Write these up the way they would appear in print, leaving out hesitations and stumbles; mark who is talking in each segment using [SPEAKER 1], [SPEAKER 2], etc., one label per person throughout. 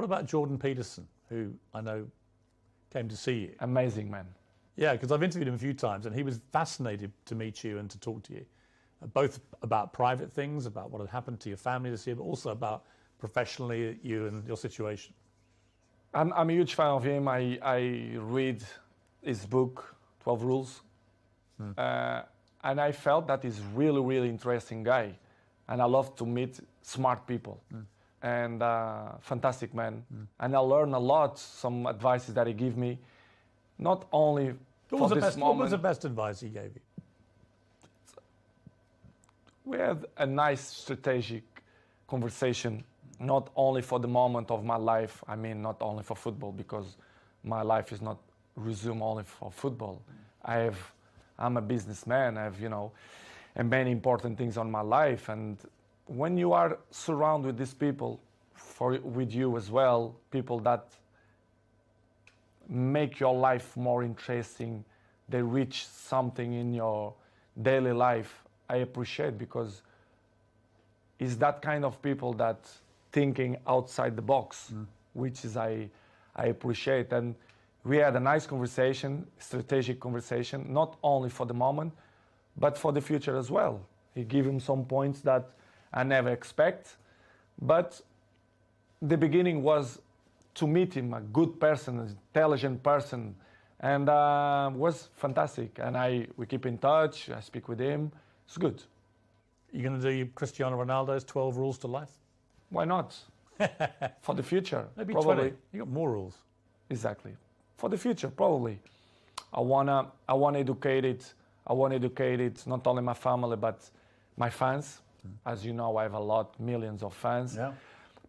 [SPEAKER 1] What about Jordan Peterson, who I know came to see you?
[SPEAKER 2] Amazing man.
[SPEAKER 1] Yeah, because I've interviewed him a few times, and he was fascinated to meet you and to talk to you, both about private things, about what had happened to your family this year, but also about professionally you and your situation.
[SPEAKER 2] I'm a huge fan of him. I read his book, 12 Rules, and I felt that he's really, really interesting guy, and I love to meet smart people. And fantastic man. And I learned a lot, some advices that he gave me, not only for this moment.
[SPEAKER 1] What was the best advice he gave you?
[SPEAKER 2] We had a nice strategic conversation, not only for the moment of my life, I mean not only for football, because my life is not resumed only for football. I'm a businessman, I have, and many important things on my life, and when you are surrounded with these people, with you as well, people that make your life more interesting, they reach something in your daily life, I appreciate, because it's that kind of people that thinking outside the box, which is I appreciate. And we had a nice conversation, strategic conversation, not only for the moment, but for the future as well. He gave him some points that I never expect, but the beginning was to meet him, a good person, an intelligent person, and was fantastic. And we keep in touch, I speak with him, it's good.
[SPEAKER 1] You're going to do Cristiano Ronaldo's 12 rules to life?
[SPEAKER 2] Why not? For the future,
[SPEAKER 1] Maybe
[SPEAKER 2] probably.
[SPEAKER 1] 20. You got more rules.
[SPEAKER 2] Exactly. For the future, probably. I wanna educate it. I want to educate it, not only my family, but my fans. As you know, I have millions of fans.
[SPEAKER 1] Yeah.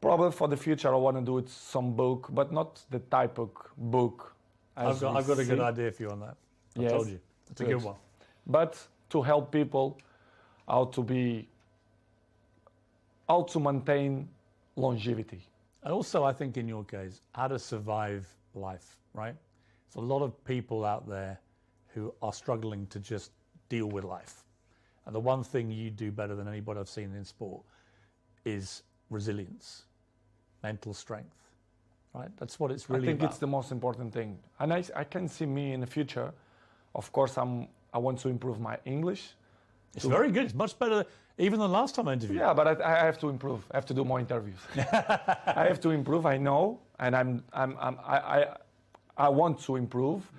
[SPEAKER 2] Probably for the future, I want to do it some book, but not the type of book.
[SPEAKER 1] I've got a good idea for you on that. I told you. It's a good one.
[SPEAKER 2] But to help people how to maintain longevity.
[SPEAKER 1] And also, I think in your case, how to survive life, right? There's a lot of people out there who are struggling to just deal with life. And the one thing you do better than anybody I've seen in sport is resilience, mental strength, right? That's what it's really about.
[SPEAKER 2] I think it's the most important thing. And I can see me in the future. Of course, I want to improve my English.
[SPEAKER 1] It's very good. It's much better even than last time I interviewed.
[SPEAKER 2] Yeah, but I have to improve. I have to do more interviews. I have to improve, I know, and I want to improve.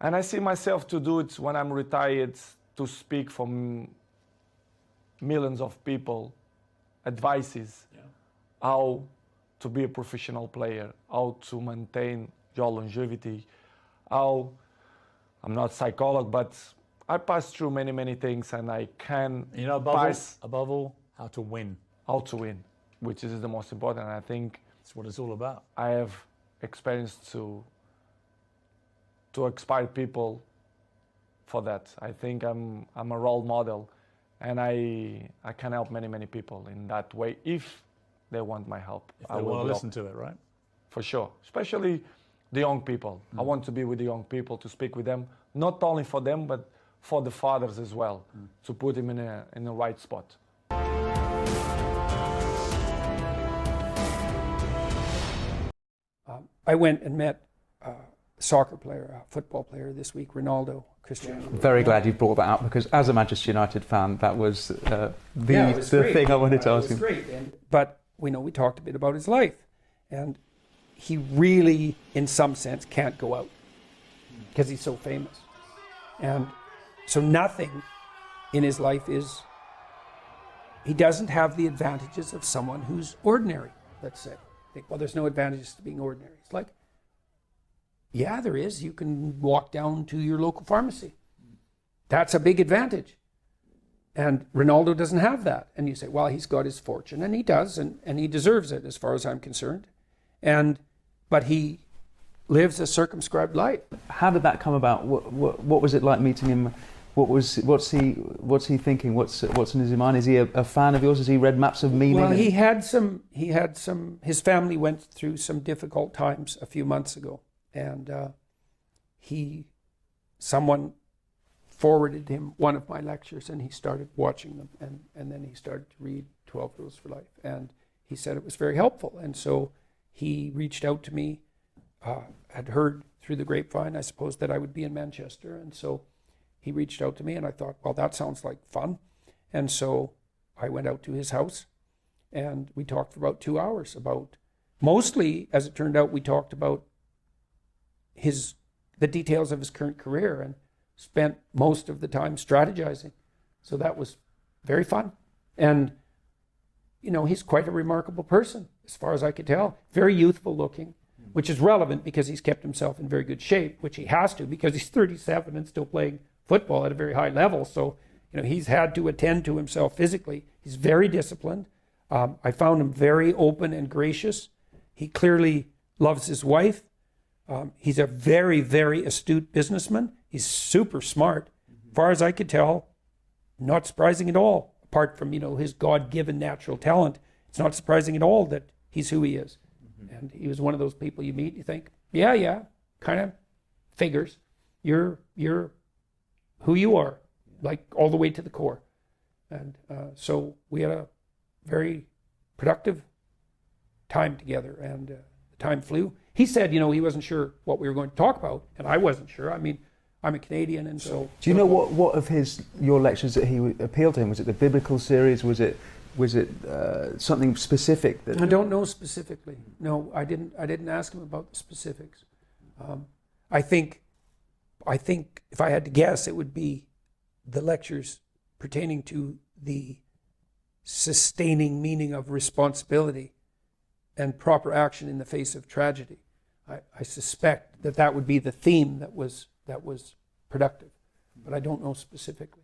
[SPEAKER 2] And I see myself to do it when I'm retired, to speak for millions of people, advices, how to be a professional player, how to maintain your longevity, how, I'm not a psychologist, but I passed through many things, and I can
[SPEAKER 1] above all, how to win.
[SPEAKER 2] How to win, which is the most important. I think
[SPEAKER 1] that's what it's all about.
[SPEAKER 2] I have experience to inspire people for that. I think I'm a role model, and I can help many people in that way if they want my help.
[SPEAKER 1] If they want to listen to it, right?
[SPEAKER 2] For sure, especially the young people. I want to be with the young people, to speak with them, not only for them, but for the fathers as well, to put them in the right spot.
[SPEAKER 3] I went and met a soccer player, a football player this week, Ronaldo, Cristiano.
[SPEAKER 4] Very glad you brought that out, because as a Manchester United fan, that was the thing I wanted to ask him.
[SPEAKER 3] It was great, but we talked a bit about his life, and he really, in some sense, can't go out because he's so famous. And so nothing in his life he doesn't have the advantages of someone who's ordinary, let's say. Think, well, there's no advantages to being ordinary. It's like, yeah, there is. You can walk down to your local pharmacy. That's a big advantage. And Ronaldo doesn't have that. And you say, well, he's got his fortune, and he does, and he deserves it as far as I'm concerned. But he lives a circumscribed life.
[SPEAKER 4] How did that come about? What was it like meeting him? What's he thinking? What's in his mind? Is he a fan of yours? Has he read Maps of Meaning?
[SPEAKER 3] Well, his family went through some difficult times a few months ago, and someone forwarded him one of my lectures, and he started watching them, and then he started to read 12 Rules for Life, and he said it was very helpful, and so he reached out to me, had heard through the grapevine, I suppose, that I would be in Manchester. And so he reached out to me, and I thought, well, that sounds like fun. And so I went out to his house, and we talked for about 2 hours about, mostly, as it turned out, we talked about the details of his current career, and spent most of the time strategizing. So that was very fun. And, you know, he's quite a remarkable person, as far as I could tell. Very youthful looking, which is relevant because he's kept himself in very good shape, which he has to because he's 37 and still playing football at a very high level. So, you know, he's had to attend to himself physically. He's very disciplined. I found him very open and gracious. He clearly loves his wife. He's a very, very astute businessman. He's super smart. As far as I could tell, not surprising at all. Apart from, you know, his God-given natural talent, it's not surprising at all that he's who he is. And he was one of those people you meet, you think, yeah, kind of figures. You're who you are, like all the way to the core. And so we had a very productive time together, and the time flew. He said, you know, he wasn't sure what we were going to talk about, and I wasn't sure. I mean, I'm a Canadian, and so...
[SPEAKER 4] Do you know what of your lectures that he appealed to him? Was it the biblical series? Was it something specific? That...
[SPEAKER 3] I don't know specifically. No, I didn't ask him about the specifics. I think if I had to guess, it would be the lectures pertaining to the sustaining meaning of responsibility and proper action in the face of tragedy. I suspect that would be the theme that was productive, but I don't know specifically.